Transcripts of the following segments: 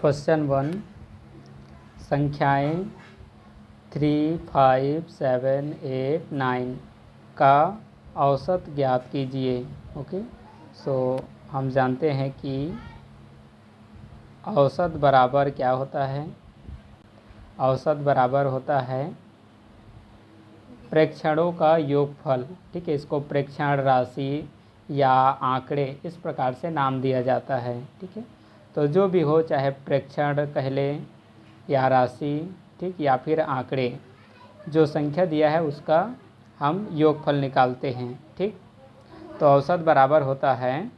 Question 1 संख्याएं 3, 5, 7, 8, 9 का औसत ज्ञात कीजिए। ओके, सो हम जानते हैं कि औसत बराबर क्या होता है। औसत बराबर होता है प्रेक्षणों का योगफल। ठीक है, इसको प्रेक्षण राशि या आंकड़े इस प्रकार से नाम दिया जाता है। ठीक है, तो जो भी हो, चाहे प्रेक्षण कह लें या राशि, ठीक, या फिर आंकड़े, जो संख्या दिया है उसका हम योगफल निकालते हैं। ठीक, तो औसत बराबर होता है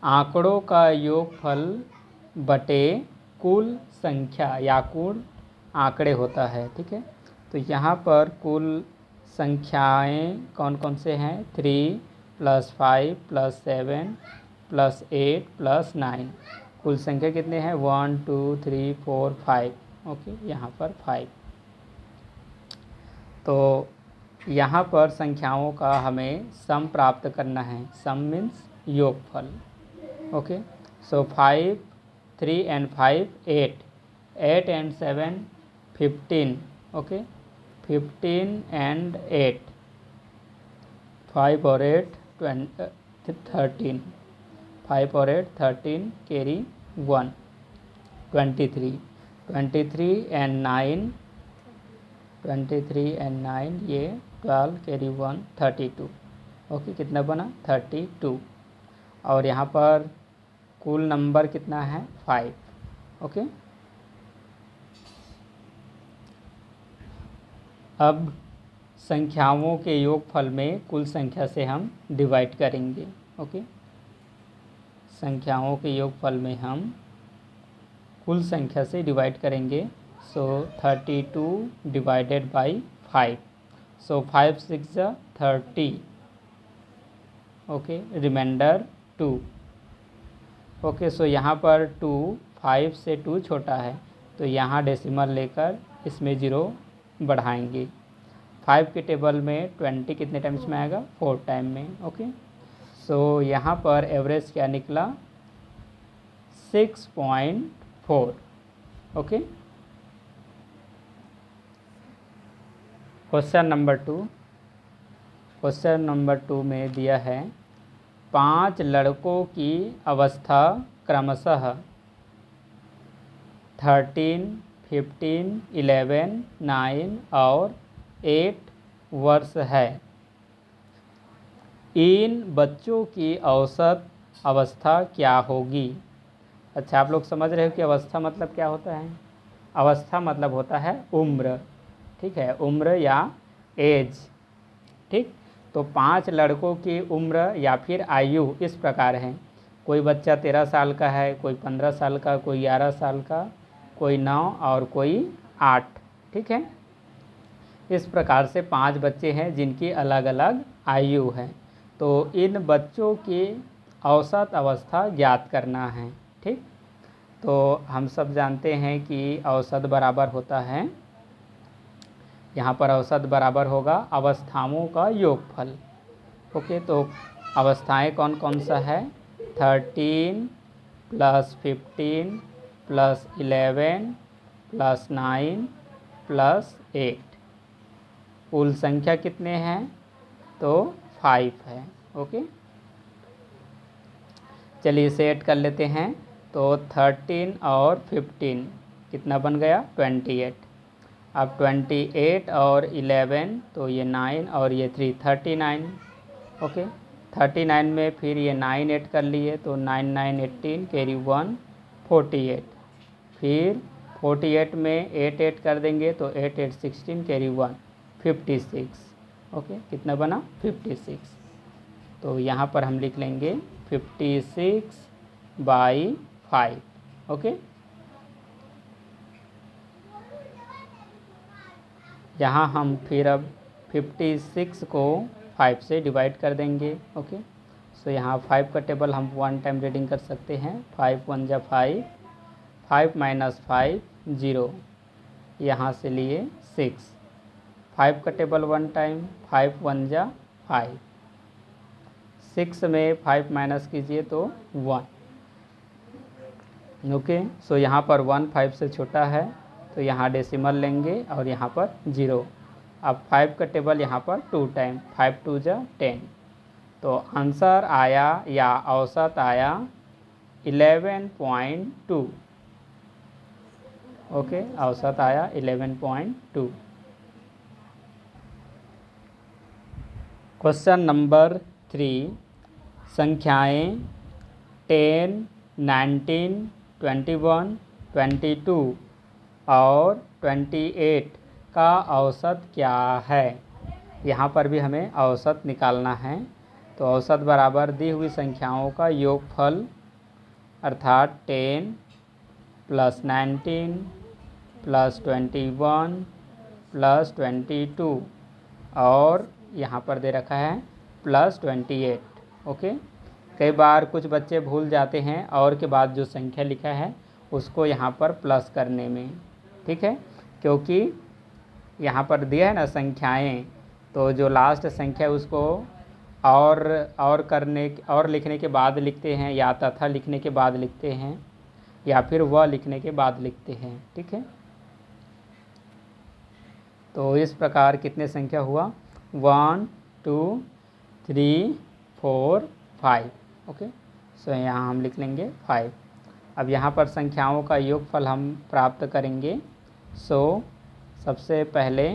आंकड़ों का योगफल बटे कुल संख्या या कुल आंकड़े होता है। ठीक है, तो यहाँ पर कुल संख्याएं कौन कौन से हैं? 3 + 5 + 7 + 8 + 9। कुल संख्या कितने हैं? 1 2 3 4 5। ओके, यहाँ पर 5। तो यहाँ पर संख्याओं का हमें सम प्राप्त करना है। सम मीन्स योगफल। Okay, so 5, 3 and 5 8, 8 and 7 15। Okay, 15 and 8, 5 और 8 13, 5 और 8 13, कैरी 1 23, 23 and 9, 23 and 9 ये 12, कैरी 1 32। ओके, कितना बना? 32। और यहाँ पर कुल नंबर कितना है? 5। ओके, अब संख्याओं के योगफल में कुल संख्या से हम डिवाइड करेंगे। ओके, संख्याओं के योगफल में हम कुल संख्या से डिवाइड करेंगे। So 32 divided by 5। So 5 6 30। Okay, reminder 2। Okay, so यहाँ पर 2, 5 से 2 छोटा है, तो यहाँ डेसिमल लेकर इसमें 0 बढ़ाएंगे। 5 के टेबल में 20 कितने टाइम्स में आएगा? 4 टाइम में। ओके, सो यहाँ पर एवरेज क्या निकला? 6.4। Okay, question number 2। Question number 2 में दिया है 5 लड़कों की अवस्था क्रमशः 13, 15, 11, 9 और 8 वर्ष है। इन बच्चों की औसत अवस्था क्या होगी? अच्छा, आप लोग समझ रहे हो कि अवस्था मतलब क्या होता है? अवस्था मतलब होता है उम्र। ठीक है, उम्र या एज। ठीक, तो 5 लड़कों की उम्र या फिर आयु इस प्रकार है। कोई बच्चा 13 साल का है, कोई 15 साल का, कोई 11 साल का, कोई 9 और कोई 8। ठीक है, इस प्रकार से 5 बच्चे हैं जिनकी अलग अलग आयु है। तो इन बच्चों की औसत अवस्था ज्ञात करना है। ठीक, तो हम सब जानते हैं कि औसत बराबर होता है, यहाँ पर औसत बराबर होगा अवस्थाओं का योगफल। ओके, तो अवस्थाएं कौन कौन सा है? 13 + 15 + 11 + 9 + 8। कुल संख्या कितने हैं? तो 5 है। ओके, चलिए इसे ऐड कर लेते हैं। तो 13 और 15 कितना बन गया? 28। अब 28 और 11, तो ये 9 और ये 3 39। ओके, 39 में फिर ये 9 ऐड कर लिए, तो 9 9 18, कैरी 1 48। फिर 48 में 8 ऐड कर देंगे, तो 8 8 16, कैरी 1 56। ओके, कितना बना? 56। तो यहाँ पर हम लिख लेंगे 56/5। ओके, यहाँ हम फिर अब 56 को 5 से डिवाइड कर देंगे। ओके, सो यहाँ 5 का टेबल हम 1 टाइम रीडिंग कर सकते हैं। 5 1 जा 5, 5 - 5 0, यहाँ से लिए 6। 5 का टेबल 1 टाइम, 5 1 जा 5, 6 में 5 माइनस कीजिए तो 1। ओके। सो यहाँ पर 1 5 से छोटा है तो यहाँ डेसिमल लेंगे और यहाँ पर 0। अब 5 का टेबल यहाँ पर 2 टाइम, 5 2 जा 10। तो आंसर आया या औसत आया 11.2। ओके, औसत आया 11.2। क्वेश्चन नंबर 3, संख्याएं 10, 19, 21, 22 और 28 का औसत क्या है। यहाँ पर भी हमें औसत निकालना है। तो औसत बराबर दी हुई संख्याओं का योगफल अर्थात 10 प्लस 19 प्लस 21 प्लस 22 और यहाँ पर दे रखा है प्लस 28। ओके। कई बार कुछ बच्चे भूल जाते हैं और के बाद जो संख्या लिखा है उसको यहाँ पर प्लस करने में, ठीक है, क्योंकि यहाँ पर दिया है ना संख्याएं, तो जो लास्ट संख्या है उसको और लिखने के बाद लिखते हैं, या तथा लिखने के बाद लिखते हैं, या फिर वह लिखने के बाद लिखते हैं, ठीक है। तो इस प्रकार कितने संख्या हुआ 1 2 3 4 5। ओके। सो यहाँ हम लिख लेंगे 5। अब यहाँ पर संख्याओं का योगफल हम प्राप्त करेंगे। सो सबसे पहले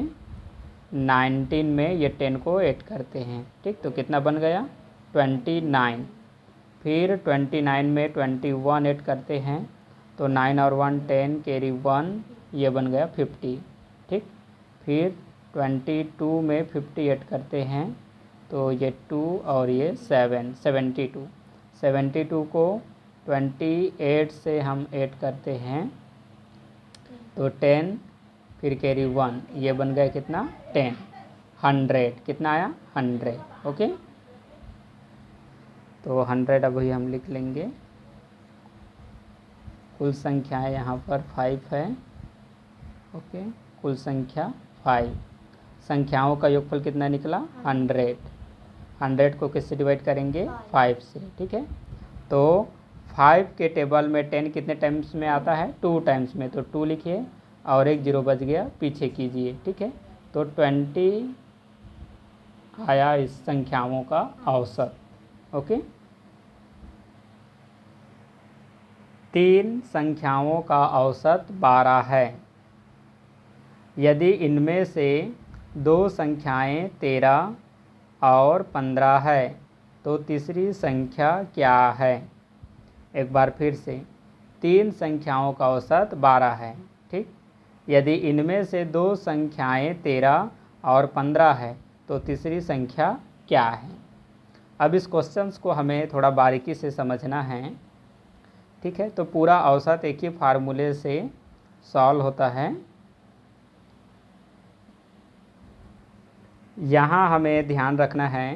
19 में ये 10 को ऐड करते हैं, ठीक। तो कितना बन गया 29। फिर 29 में 21 ऐड करते हैं तो 9 और 1 10 कैरी 1, ये बन गया 50, ठीक। फिर 22 में 50 ऐड करते हैं तो ये 2 और ये 7 72 को 28 से हम ऐड करते हैं तो 10, फिर कैरी 1, ये बन गया कितना 10, 100। कितना आया 100। ओके। तो 100 अभी हम लिख लेंगे। कुल संख्याएं यहाँ पर 5 है। ओके, कुल संख्या 5। संख्याओं का योगफल कितना निकला 100 को किससे डिवाइड करेंगे 5 से, ठीक है। तो 5 के टेबल में 10 कितने टाइम्स में आता है 2 टाइम्स में, तो 2 लिखिए और एक 0 बच गया, पीछे कीजिए, ठीक है। तो 20 आया इस संख्याओं का औसत। ओके। 3 संख्याओं का औसत 12 है। यदि इनमें से 2 संख्याएं 13 और 15 है तो तीसरी संख्या क्या है। एक बार फिर से, 3 संख्याओं का औसत 12 है, ठीक। यदि इनमें से 2 संख्याएं 13 और 15 है तो तीसरी संख्या क्या है। अब इस क्वेश्चंस को हमें थोड़ा बारीकी से समझना है, ठीक है। तो पूरा औसत एक ही फार्मूले से सॉल्व होता है। यहाँ हमें ध्यान रखना है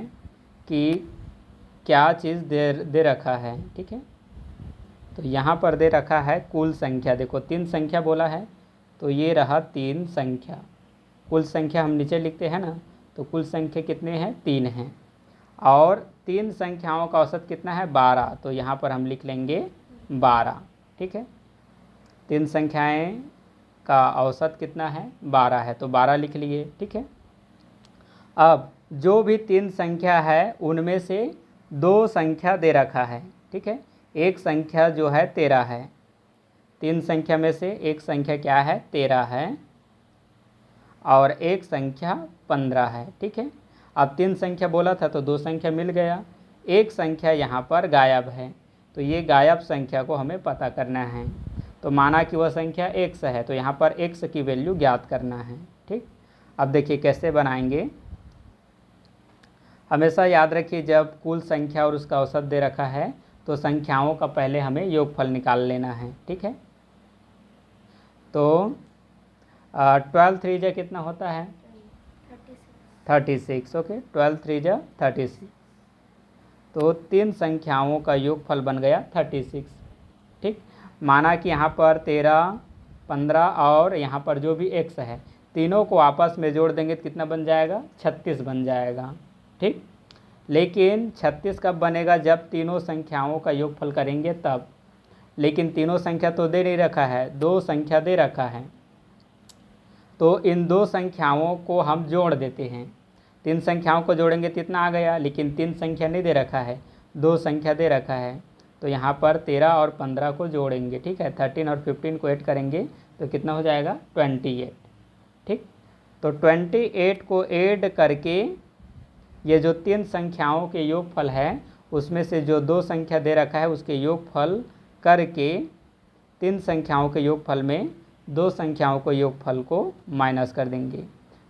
कि क्या चीज़ दे रखा है, ठीक है। तो यहाँ पर दे रखा है कुल संख्या। देखो 3 संख्या बोला है तो ये रहा 3 संख्या। कुल संख्या हम नीचे लिखते हैं ना, तो कुल संख्या कितने हैं 3 हैं, और 3 संख्याओं का औसत कितना है 12, तो यहाँ पर हम लिख लेंगे 12, ठीक है। 3 संख्याएं का औसत कितना है 12 है, तो 12 लिख लिए, ठीक है। अब जो भी 3 संख्या है उनमें से 2 संख्या दे रखा है, ठीक है। एक संख्या जो है 13 है, 3 संख्या में से एक संख्या क्या है 13 है, और एक संख्या 15 है, ठीक है। अब 3 संख्या बोला था तो 2 संख्या मिल गया, एक संख्या यहाँ पर गायब है, तो ये गायब संख्या को हमें पता करना है। तो माना कि वह संख्या x है, तो यहाँ पर x की वैल्यू ज्ञात करना है, ठीक। अब देखिए कैसे बनाएंगे। हमेशा याद रखिए जब कुल संख्या और उसका औसत दे रखा है तो संख्याओं का पहले हमें योगफल निकाल लेना है, ठीक है। तो 12 3 जा कितना होता है 36। ओके, 12 3 जा 36। तो 3 संख्याओं का योगफल बन गया 36, ठीक। माना कि यहाँ पर 13 15 और यहाँ पर जो भी x है, तीनों को आपस में जोड़ देंगे तो कितना बन जाएगा 36 बन जाएगा, ठीक। लेकिन 36 कब बनेगा जब तीनों संख्याओं का योगफल करेंगे तब। लेकिन तीनों संख्या तो दे नहीं रखा है, 2 संख्या दे रखा है। तो इन 2 संख्याओं को हम जोड़ देते हैं। 3 संख्याओं को जोड़ेंगे तो इतना आ गया, लेकिन 3 संख्या नहीं दे रखा है, 2 संख्या दे रखा है। तो यहाँ पर 13 और 15 को जोड़ेंगे, ठीक है। 13 और 15 को ऐड करेंगे तो कितना हो जाएगा, 28, ठीक। तो 28 को ऐड करके ये जो 3 संख्याओं के योगफल है उसमें से जो 2 संख्या दे रखा है उसके योगफल करके 3 संख्याओं के योगफल में 2 संख्याओं को योगफल को माइनस कर देंगे।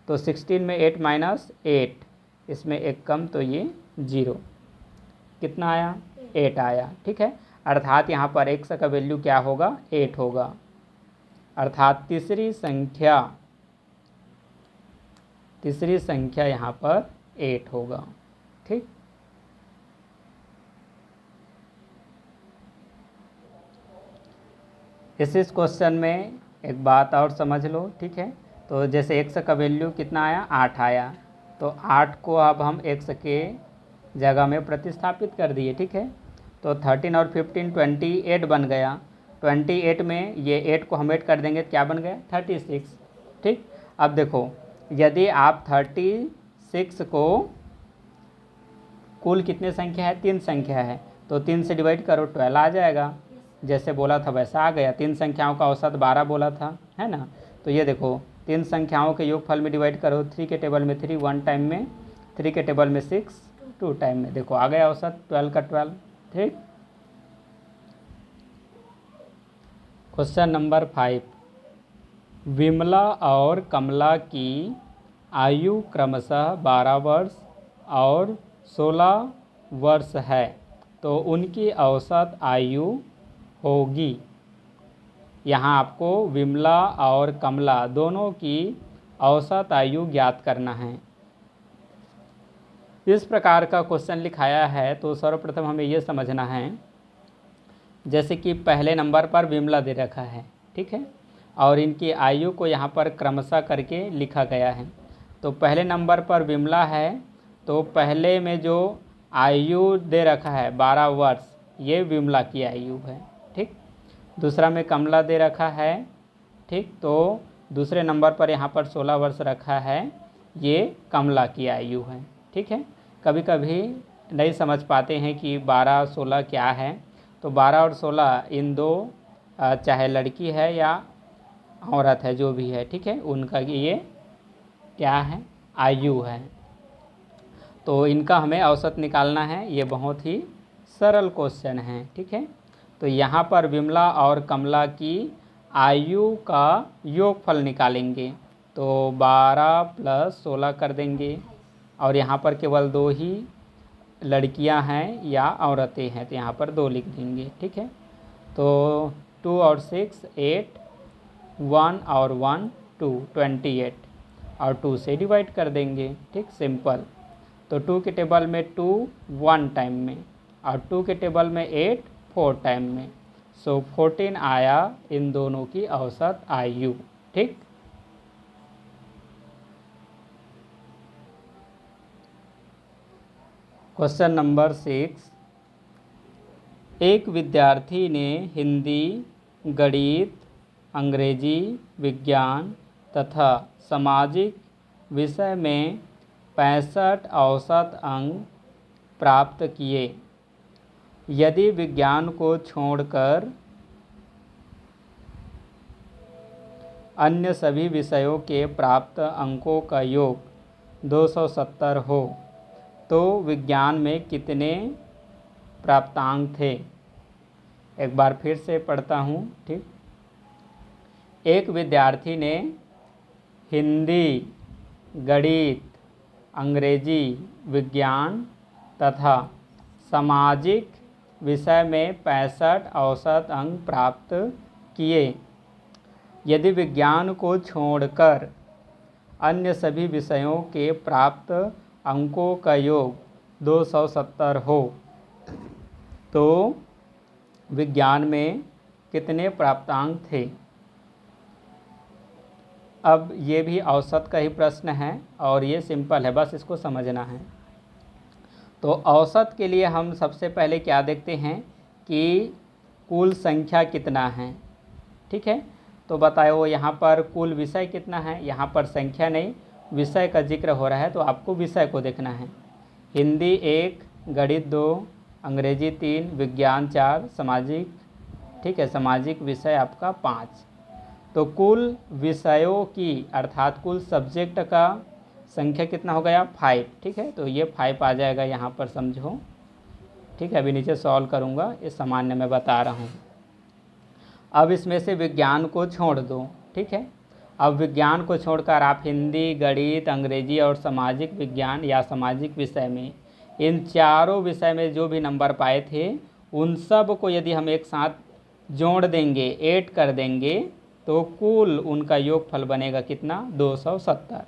तो 16 में 8 माइनस 8, इसमें एक कम तो ये 0, कितना आया, 8 आया, ठीक है। अर्थात यहाँ पर x का वैल्यू क्या होगा, 8 होगा। अर्थात तीसरी संख्या यहाँ पर 8 होगा, ठीक। इस क्वेश्चन में एक बात और समझ लो, ठीक है। तो जैसे x का वैल्यू कितना आया, 8 आया, तो 8 को अब हम x के जगह में प्रतिस्थापित कर दिए, ठीक है। तो 13 और 15 28 बन गया। 28 में ये 8 को हम ऐड कर देंगे तो क्या बन गया, 36, ठीक। अब देखो, यदि आप 36 को, कुल कितने संख्या है, 3 संख्या है, तो 3 से डिवाइड करो, 12 आ जाएगा। जैसे बोला था वैसा आ गया। 3 संख्याओं का औसत 12 बोला था, है ना। तो ये देखो, 3 संख्याओं के योगफल में डिवाइड करो, 3 के टेबल में 3 1 टाइम में, 3 के टेबल में 6 2 टाइम में, देखो आ गया औसत 12 का 12, ठीक। क्वेश्चन नंबर 5, विमला और कमला की आयु क्रमशः 12 वर्ष और 16 वर्ष है, तो उनकी औसत आयु होगी। यहाँ आपको विमला और कमला दोनों की औसत आयु ज्ञात करना है। इस प्रकार का क्वेश्चन लिखाया है तो सर्वप्रथम हमें यह समझना है, जैसे कि पहले नंबर पर विमला दे रखा है, ठीक है, और इनकी आयु को यहाँ पर क्रमशः करके लिखा गया है। तो पहले नंबर पर विमला है, तो पहले में जो आयु दे रखा है 12 वर्ष, ये विमला की आयु है, ठीक। दूसरा में कमला दे रखा है, ठीक, तो दूसरे नंबर पर यहाँ पर 16 वर्ष रखा है, ये कमला की आयु है, ठीक है। कभी कभी नहीं समझ पाते हैं कि 12 16 क्या है, तो 12 और 16 इन दो, चाहे लड़की है या औरत है, जो भी है, ठीक है, उनका ये क्या है, आयु है। तो इनका हमें औसत निकालना है। ये बहुत ही सरल क्वेश्चन है, ठीक है। तो यहाँ पर विमला और कमला की आयु का योगफल निकालेंगे, तो 12 प्लस 16 कर देंगे, और यहाँ पर केवल 2 ही लड़कियाँ हैं या औरतें हैं, तो यहाँ पर 2 लिख देंगे, ठीक है। तो 2 और 6 8, 1 और 1 2, 28, और 2 से डिवाइड कर देंगे, ठीक, सिंपल। तो 2 के टेबल में 2 1 टाइम में, और 2 के टेबल में 8 4 टाइम में, सो 14 आया इन दोनों की औसत आयु, ठीक। क्वेश्चन नंबर 6, एक विद्यार्थी ने हिंदी, गणित, अंग्रेजी, विज्ञान तथा सामाजिक विषय में 65 औसत अंक प्राप्त किए। यदि विज्ञान को छोड़कर अन्य सभी विषयों के प्राप्त अंकों का योग 270 हो, तो विज्ञान में कितने प्राप्तांक थे। एक बार फिर से पढ़ता हूँ, ठीक। एक विद्यार्थी ने हिंदी, गणित, अंग्रेजी, विज्ञान तथा सामाजिक विषय में 65 औसत अंक प्राप्त किए। यदि विज्ञान को छोड़कर अन्य सभी विषयों के प्राप्त अंकों का योग 270 हो, तो विज्ञान में कितने प्राप्तांक थे। अब ये भी औसत का ही प्रश्न है और ये सिंपल है, बस इसको समझना है। तो औसत के लिए हम सबसे पहले क्या देखते हैं कि कुल संख्या कितना है, ठीक है। तो बताओ यहाँ पर कुल विषय कितना है, यहाँ पर संख्या नहीं विषय का जिक्र हो रहा है, तो आपको विषय को देखना है। हिंदी 1, गणित 2, अंग्रेजी 3, विज्ञान 4, सामाजिक, ठीक है, सामाजिक विषय आपका 5। तो कुल विषयों की अर्थात कुल सब्जेक्ट का संख्या कितना हो गया 5, ठीक है। तो ये 5 आ जाएगा यहाँ पर, समझो, ठीक है। अभी नीचे सॉल्व करूँगा, ये सामान्य मैं बता रहा हूँ। अब इसमें से विज्ञान को छोड़ दो, ठीक है। अब विज्ञान को छोड़कर आप हिंदी, गणित, अंग्रेजी और सामाजिक विज्ञान या सामाजिक विषय में, इन चारों विषय में जो भी नंबर पाए थे उन सब को यदि हम एक साथ जोड़ देंगे, ऐड कर देंगे, तो कुल उनका योगफल बनेगा कितना 270।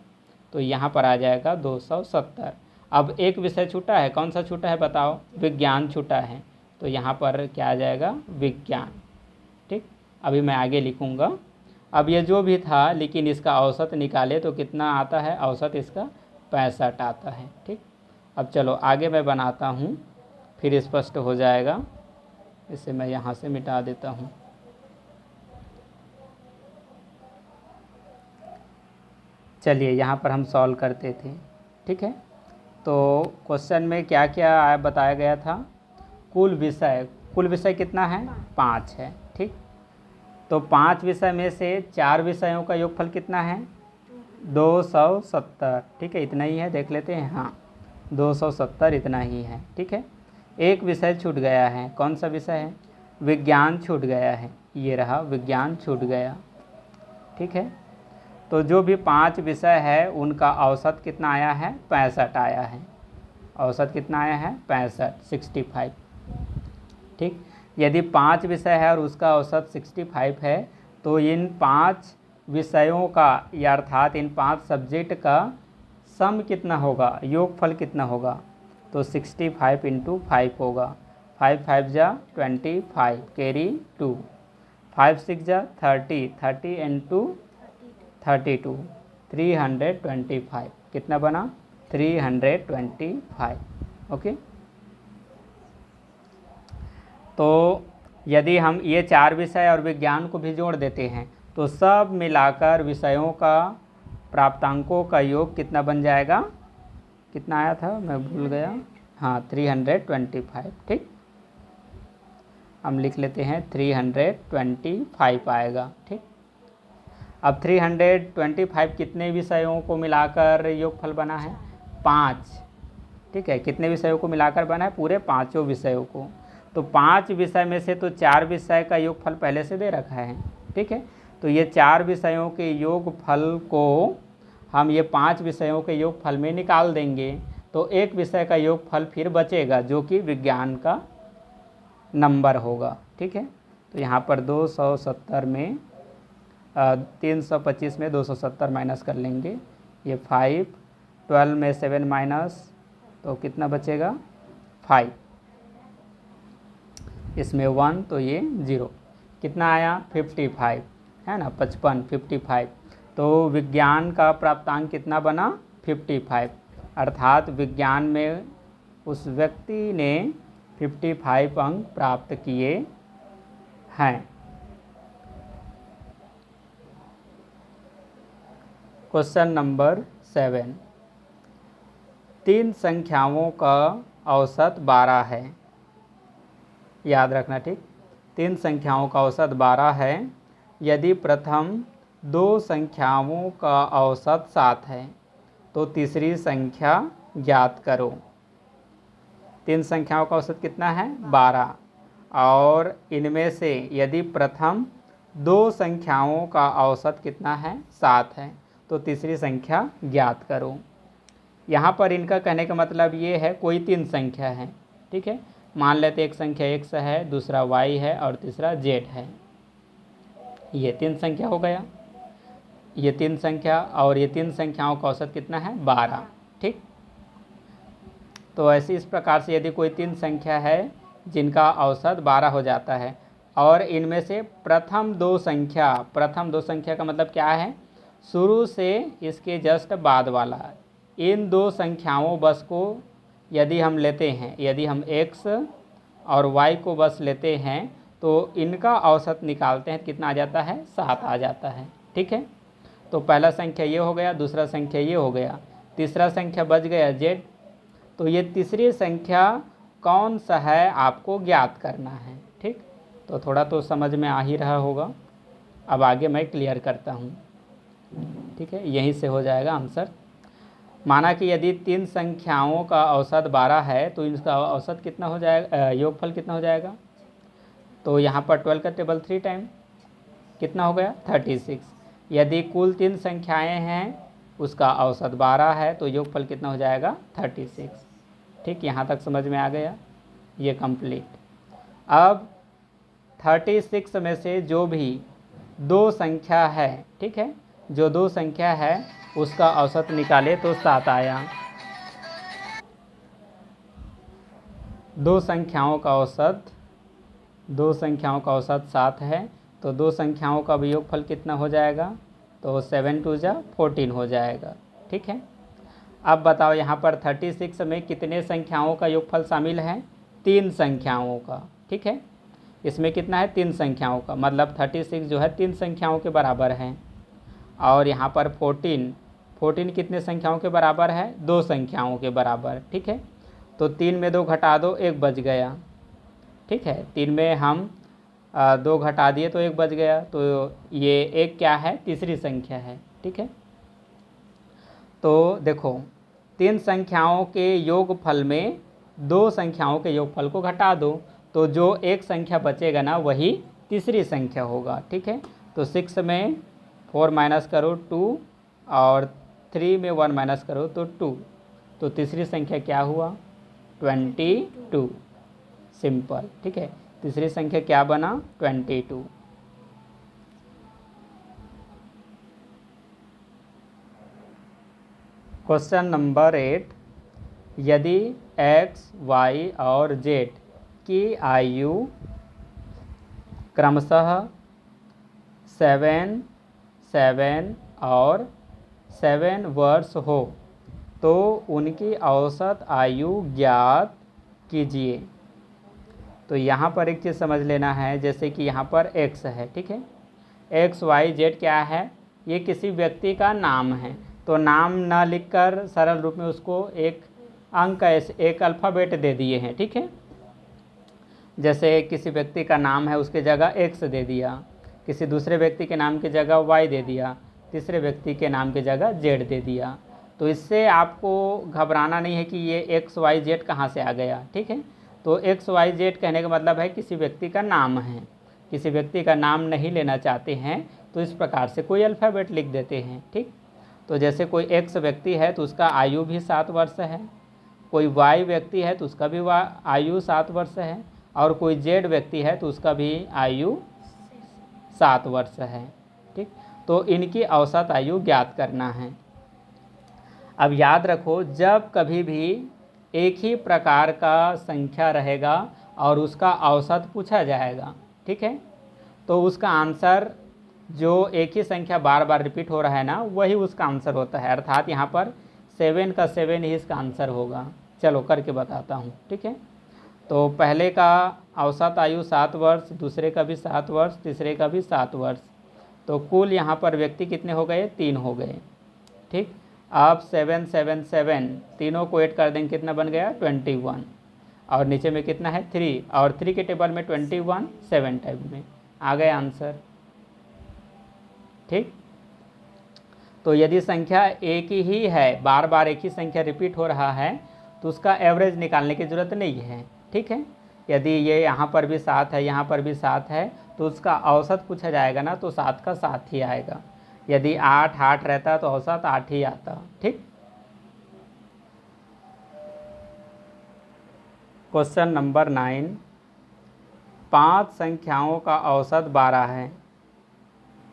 तो यहाँ पर आ जाएगा 270। अब एक विषय छूटा है, कौन सा छूटा है बताओ, विज्ञान छूटा है, तो यहाँ पर क्या आ जाएगा विज्ञान, ठीक। अभी मैं आगे लिखूँगा। अब ये जो भी था लेकिन इसका औसत निकाले तो कितना आता है, औसत इसका 65 आता है, ठीक। अब चलो आगे मैं बनाता हूँ, फिर स्पष्ट हो जाएगा। इसे मैं यहाँ से मिटा देता हूँ। चलिए यहाँ पर हम सॉल्व करते थे, ठीक है। तो क्वेश्चन में क्या क्या बताया गया था, कुल विषय कितना है 5 है, ठीक। तो 5 विषय में से 4 विषयों का योगफल कितना है 270, ठीक है। इतना ही है, देख लेते हैं, हाँ 270 इतना ही है, ठीक है। एक विषय छूट गया है, कौन सा विषय है, विज्ञान छूट गया है, ये रहा विज्ञान छूट गया, ठीक है। तो जो भी 5 विषय है उनका औसत कितना आया है 65 आया है, औसत कितना आया है 65, ठीक। यदि 5 विषय है और उसका औसत 65 है तो इन 5 विषयों का या अर्थात इन 5 सब्जेक्ट का सम कितना होगा, योगफल कितना होगा, तो 65 × 5 होगा। 5 5 जा 25, कैरी 2, 5 6 जा 30, 30 × 32, 325, कितना बना 325, ओके। तो यदि हम ये 4 विषय और विज्ञान को भी जोड़ देते हैं तो सब मिलाकर विषयों का प्राप्तांकों का योग कितना बन जाएगा, कितना आया था मैं भूल गया, हाँ 325, ठीक। हम लिख लेते हैं 325 आएगा, ठीक। अब 325 कितने विषयों को मिलाकर योगफल बना है 5, ठीक है। कितने विषयों को मिलाकर बना है, पूरे 5 विषयों को। तो 5 विषय में से तो 4 विषय का योगफल पहले से दे रखा है, ठीक है। तो ये 4 विषयों के योगफल को हम ये 5 विषयों के योगफल में निकाल देंगे, तो एक विषय का योगफल फिर बचेगा जो कि विज्ञान का नंबर होगा, ठीक है। तो यहाँ पर 270 में 325 में 270 माइनस कर लेंगे, ये 5, 12 में 7 माइनस, तो कितना बचेगा 5, इसमें 1 तो ये 0, कितना आया 55 है ना, 55। तो विज्ञान का प्राप्तांक कितना बना 55, अर्थात विज्ञान में उस व्यक्ति ने 55 अंक प्राप्त किए हैं। क्वेश्चन नंबर 7, 3 संख्याओं का औसत 12 है, याद रखना, ठीक। 3 संख्याओं का औसत 12 है, यदि प्रथम 2 संख्याओं का औसत 7 है तो तीसरी संख्या ज्ञात करो। 3 संख्याओं का औसत कितना है 12, और इनमें से यदि प्रथम 2 संख्याओं का औसत कितना है 7 है तो तीसरी संख्या ज्ञात करो। यहाँ पर इनका कहने का मतलब ये है कोई 3 संख्या है, ठीक है। मान लेते एक संख्या x है, दूसरा y है और तीसरा z है, ये 3 संख्या हो गया, ये 3 संख्या, और ये 3 संख्याओं का औसत कितना है 12, ठीक। तो ऐसे इस प्रकार से यदि कोई 3 संख्या है जिनका औसत 12 हो जाता है और इनमें से प्रथम 2 संख्या का मतलब क्या है, शुरू से इसके जस्ट बाद वाला, इन 2 संख्याओं बस को यदि हम लेते हैं, यदि हम x और y को बस लेते हैं तो इनका औसत निकालते हैं, कितना आ जाता है, 7 आ जाता है। ठीक है, तो पहला संख्या ये हो गया, दूसरा संख्या ये हो गया, तीसरा संख्या बच गया z। तो ये तीसरी संख्या कौन सा है आपको ज्ञात करना है। ठीक, तो थोड़ा तो समझ में आ ही रहा होगा। अब आगे मैं क्लियर करता हूँ। ठीक है, यहीं से हो जाएगा आंसर। माना कि यदि 3 संख्याओं का औसत 12 है तो इसका औसत कितना हो जाएगा, योगफल कितना हो जाएगा। तो यहाँ पर 12 का टेबल 3 टाइम कितना हो गया, 36। यदि कुल 3 संख्याएं हैं उसका औसत 12 है तो योगफल कितना हो जाएगा, 36। ठीक, यहाँ तक समझ में आ गया, ये कंप्लीट। अब 36 में से जो भी 2 संख्या है, ठीक है, जो 2 संख्या है उसका औसत निकाले तो 7 आया। 2 संख्याओं का औसत 7 है, तो 2 संख्याओं का वियोगफल कितना हो जाएगा, तो 7 2 जा 14 हो जाएगा। ठीक है, अब बताओ यहाँ पर 36 में कितने संख्याओं का योगफल शामिल है, 3 संख्याओं का। ठीक है, इसमें कितना है, 3 संख्याओं का, मतलब 36 जो है 3 संख्याओं के बराबर है। और यहाँ पर 14 कितने संख्याओं के बराबर है, 2 संख्याओं के बराबर। ठीक है, तो 3 में 2 घटा दो, 1 बच गया। ठीक है, 3 में हम 2 घटा दिए तो 1 बच गया, तो ये 1 क्या है, तीसरी संख्या है। ठीक है, तो देखो 3 संख्याओं के योगफल में 2 संख्याओं के योगफल को घटा दो, तो जो एक संख्या बचेगा ना वही तीसरी संख्या होगा। ठीक है, तो 6 में 4 माइनस करो 2 और 3 में 1 माइनस करो तो 2, तो तीसरी संख्या क्या हुआ, 22। सिंपल। ठीक है, तीसरी संख्या क्या बना, 22। क्वेश्चन नंबर 8, यदि x, y और z की आयु क्रमशः 7, 7 और 7 वर्ष हो तो उनकी औसत आयु ज्ञात कीजिए। तो यहाँ पर एक चीज़ समझ लेना है, जैसे कि यहाँ पर x है। ठीक है, x, y, z क्या है, ये किसी व्यक्ति का नाम है। तो नाम ना लिखकर सरल रूप में उसको एक अंक, एक अल्फ़ाबेट दे दिए हैं। ठीक है, जैसे किसी व्यक्ति का नाम है उसके जगह x दे दिया, किसी दूसरे व्यक्ति के नाम की जगह y दे दिया, तीसरे व्यक्ति के नाम की जगह z दे दिया। तो इससे आपको घबराना नहीं है कि ये x, y, z कहाँ से आ गया। ठीक है, तो x, y, z कहने का मतलब है किसी व्यक्ति का नाम है। किसी व्यक्ति का नाम नहीं लेना चाहते हैं तो इस प्रकार से कोई अल्फ़ाबेट लिख देते हैं। ठीक, तो जैसे कोई x व्यक्ति है तो उसका आयु भी 7 वर्ष है, कोई y व्यक्ति है तो उसका भी आयु 7 वर्ष है, और कोई z व्यक्ति है तो उसका भी आयु 7 वर्ष है। ठीक, तो इनकी औसत आयु ज्ञात करना है। अब याद रखो, जब कभी भी एक ही प्रकार का संख्या रहेगा और उसका औसत पूछा जाएगा, ठीक है, तो उसका आंसर जो एक ही संख्या बार बार रिपीट हो रहा है ना, वही उसका आंसर होता है। अर्थात यहाँ पर 7 का 7 ही इसका आंसर होगा। चलो करके बताता हूँ। ठीक है, तो पहले का औसत आयु 7 वर्ष, दूसरे का भी 7 वर्ष, तीसरे का भी 7 वर्ष, तो कुल यहाँ पर व्यक्ति कितने हो गए, 3 हो गए। ठीक, अब 7 7 7 तीनों को ऐड कर देंगे, कितना बन गया, 21, और नीचे में कितना है, 3, और 3 के टेबल में 21 7 टाइप में आ गया आंसर। ठीक, तो यदि संख्या एक ही है, बार बार एक ही संख्या रिपीट हो रहा है, तो उसका एवरेज निकालने की ज़रूरत नहीं है। ठीक है, यदि ये यहाँ पर भी 7 है, यहाँ पर भी 7 है, तो उसका औसत पूछा जाएगा ना, तो 7 का 7 ही आएगा। यदि 8 8 रहता तो औसत 8 ही आता। ठीक, क्वेश्चन नंबर 9, 5 संख्याओं का औसत 12 है।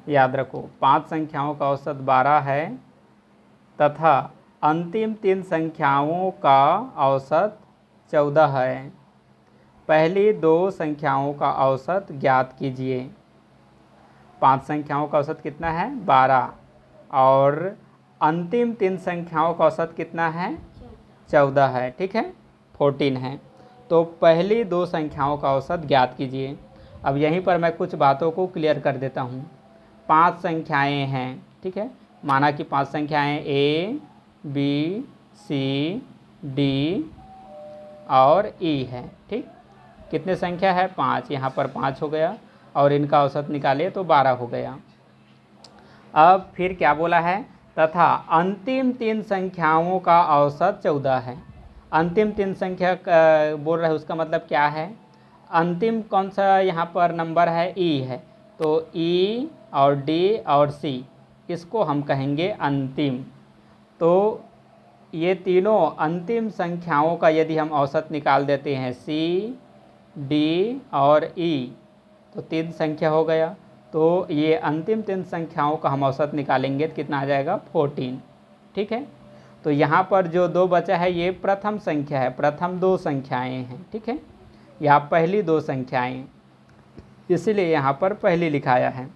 याद रखो, 5 संख्याओं का औसत 12 है तथा अंतिम 3 संख्याओं का औसत 14 है। पहली 2 संख्याओं का औसत ज्ञात कीजिए। 5 संख्याओं का औसत कितना है, 12, और अंतिम 3 संख्याओं का औसत कितना है, 14 है। ठीक है, 14 है। तो पहली 2 संख्याओं का औसत ज्ञात कीजिए। अब यहीं पर मैं कुछ बातों को क्लियर कर देता हूँ। 5 संख्याएं हैं, ठीक है, माना कि 5 संख्याएं A, B, C, D और E है, ठीक। कितने संख्या है? 5। यहाँ पर 5 हो गया और इनका औसत निकाले तो 12 हो गया। अब फिर क्या बोला है? तथा अंतिम 3 संख्याओं का औसत 14 है। अंतिम 3 संख्या बोल रहे हैं, उसका मतलब क्या है? अंतिम कौन सा यहाँ पर नंबर है? E है, तो E और D और C इसको हम कहेंगे अंतिम। तो ये तीनों अंतिम संख्याओं का यदि हम औसत निकाल देते हैं C, D और E, तो 3 संख्या हो गया। तो ये अंतिम 3 संख्याओं का हम औसत निकालेंगे तो कितना आ जाएगा? 14, ठीक है। तो यहाँ पर जो 2 बचा है ये प्रथम संख्या है, प्रथम 2 संख्याएं हैं, ठीक है, या पहली 2 संख्याएं, इसलिए यहाँ पर पहली लिखाया है।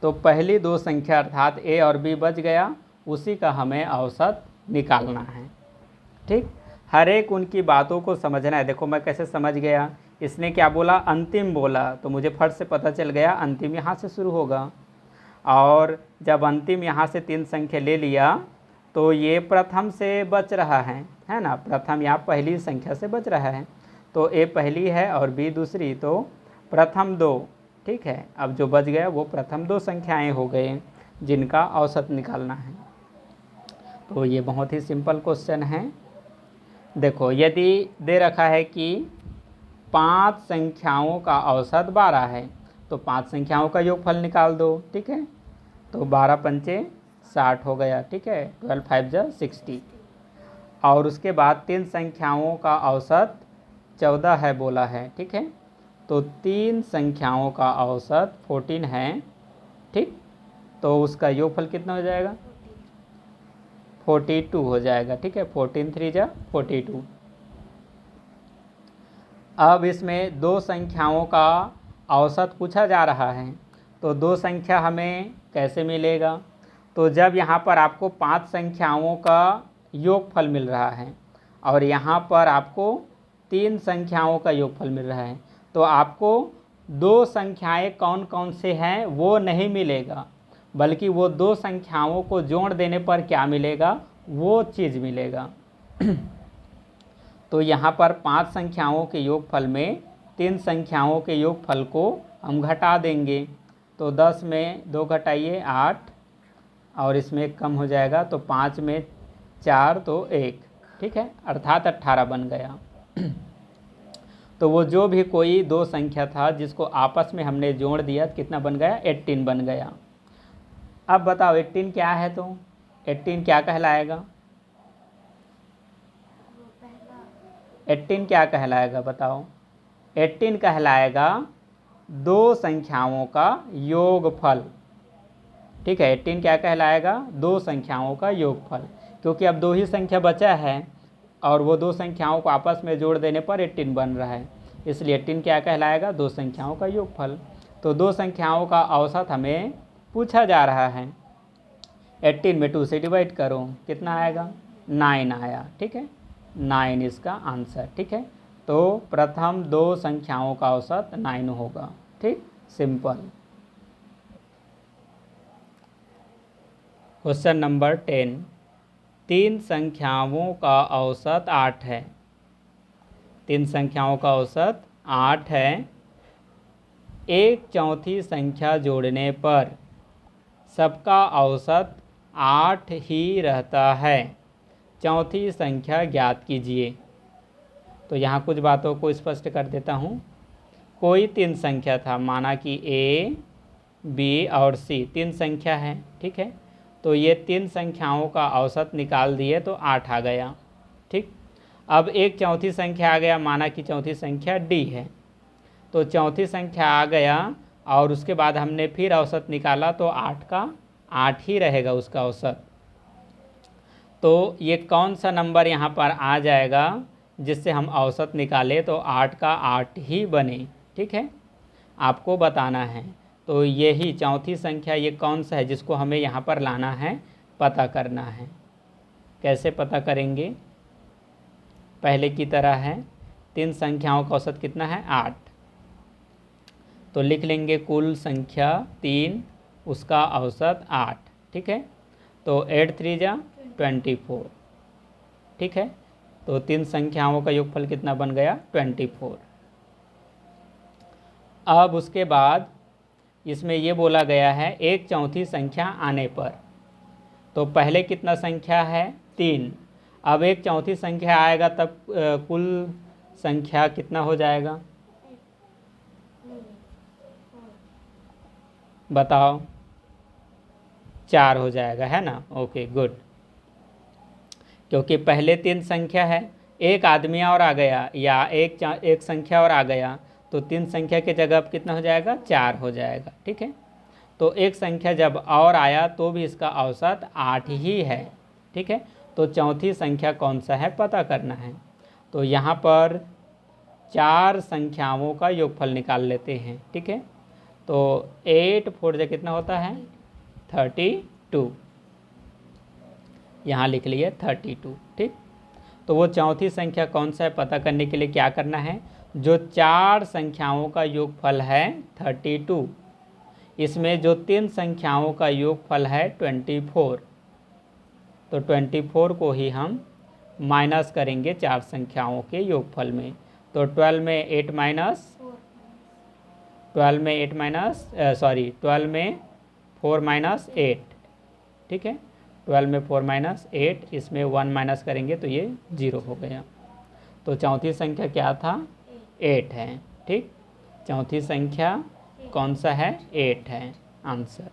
तो पहली 2 संख्या अर्थात A और B बच गया, उसी का हमें औसत निकालना है, ठीक। हर एक उनकी बातों को समझना है। देखो मैं कैसे समझ गया, इसने क्या बोला? अंतिम बोला, तो मुझे फट से पता चल गया अंतिम यहाँ से शुरू होगा। और जब अंतिम यहाँ से 3 संख्या ले लिया तो ये प्रथम से बच रहा है ना, प्रथम यहाँ पहली संख्या से बच रहा है, तो A पहली है और B दूसरी, तो प्रथम 2, ठीक है। अब जो बच गया वो प्रथम 2 संख्याएं हो गए जिनका औसत निकालना है। तो ये बहुत ही सिंपल क्वेश्चन है। देखो यदि दे रखा है कि 5 संख्याओं का औसत 12 है, तो 5 संख्याओं का योगफल निकाल दो, ठीक है। तो 12 पंचे 60 हो गया, ठीक है, 12 5 जा 60। और उसके बाद 3 संख्याओं का औसत 14 है बोला है, ठीक है। तो 3 संख्याओं का औसत 14 है, ठीक। तो उसका योगफल कितना हो जाएगा? 42 हो जाएगा, ठीक है, 14 3 जा 42। अब इसमें 2 संख्याओं का औसत पूछा जा रहा है, तो 2 संख्या हमें कैसे मिलेगा? तो जब यहाँ पर आपको 5 संख्याओं का योगफल मिल रहा है और यहाँ पर आपको 3 संख्याओं का योगफल मिल रहा है, तो आपको 2 संख्याएं कौन कौन से हैं वो नहीं मिलेगा, बल्कि वो 2 संख्याओं को जोड़ देने पर क्या मिलेगा? वो चीज़ मिलेगा। तो यहाँ पर 5 संख्याओं के योगफल में 3 संख्याओं के योगफल को हम घटा देंगे। तो 10 में 2 घटाइए 8, और इसमें कम हो जाएगा, तो 5 में 4 तो 1, ठीक है, अर्थात 18 बन गया। तो वो जो भी कोई 2 संख्या था जिसको आपस में हमने जोड़ दिया, कितना बन गया? 18 बन गया। अब बताओ 18 क्या है? तो 18 क्या कहलाएगा? 18 क्या कहलाएगा बताओ? 18 कहलाएगा 2 संख्याओं का योगफल, ठीक है। 18 क्या कहलाएगा? 2 संख्याओं का योगफल, क्योंकि अब 2 ही संख्या बचा है और वो 2 संख्याओं को आपस में जोड़ देने पर 18 बन रहा है, इसलिए 18 क्या कहलाएगा? 2 संख्याओं का योगफल। तो 2 संख्याओं का औसत हमें पूछा जा रहा है। 18 में 2 से डिवाइड करो, कितना आएगा? 9 आया, ठीक है, 9 इसका आंसर, ठीक है। तो प्रथम 2 संख्याओं का औसत 9 होगा, ठीक, सिंपल। क्वेश्चन नंबर 10, 3 संख्याओं का औसत 8 है। 3 संख्याओं का औसत 8 है। एक चौथी संख्या जोड़ने पर सबका औसत 8 ही रहता है, चौथी संख्या ज्ञात कीजिए। तो यहाँ कुछ बातों को स्पष्ट कर देता हूँ। कोई 3 संख्या था, माना कि A, B और C 3 संख्या है, ठीक है। तो ये 3 संख्याओं का औसत निकाल दिए तो 8 आ गया, ठीक। अब एक चौथी संख्या आ गया, माना कि चौथी संख्या D है, तो चौथी संख्या आ गया और उसके बाद हमने फिर औसत निकाला तो 8 का 8 ही रहेगा उसका औसत। तो ये कौन सा नंबर यहाँ पर आ जाएगा जिससे हम औसत निकालें तो 8 का 8 ही बने, ठीक है, आपको बताना है। तो यही चौथी संख्या ये कौन सा है जिसको हमें यहाँ पर लाना है, पता करना है। कैसे पता करेंगे? पहले की तरह है, 3 संख्याओं का औसत कितना है? 8। तो लिख लेंगे कुल संख्या 3, उसका औसत 8। ठीक है, तो 8 3 जा 24। ठीक है, तो 3 संख्याओं का योगफल कितना बन गया? 24। अब उसके बाद इसमें ये बोला गया है 1/4 संख्या आने पर। तो पहले कितना संख्या है? 3। अब 1/4 संख्या आएगा तब कुल संख्या कितना हो जाएगा? बताओ। 4 हो जाएगा, है ना? Okay good. क्योंकि पहले 3 संख्या है, एक आदमी और आ गया या एक संख्या और आ गया, तो 3 संख्या की जगह अब कितना हो जाएगा? 4 हो जाएगा। ठीक है, तो एक संख्या जब और आया तो भी इसका औसत 8 ही है। ठीक है, तो चौथी संख्या कौन सा है पता करना है। तो यहाँ पर 4 संख्याओं का योगफल निकाल लेते हैं। ठीक है, तो 8 4 जा कितना होता है? 32। यहाँ लिख लिए 32। ठीक, तो वो चौथी संख्या कौन सा है पता करने के लिए क्या करना है? जो 4 संख्याओं का योगफल है 32, इसमें जो 3 संख्याओं का योगफल है 24, तो 24 को ही हम माइनस करेंगे 4 संख्याओं के योगफल में। तो 12 में 8 माइनस 12 में 8 माइनस 12 में 4 माइनस 8। ठीक है, 12 में 4 माइनस 8, इसमें 1 माइनस करेंगे तो ये 0 हो गया। तो चौथी संख्या क्या था? 8 है। ठीक, चौथी संख्या कौन सा है? 8 है आंसर।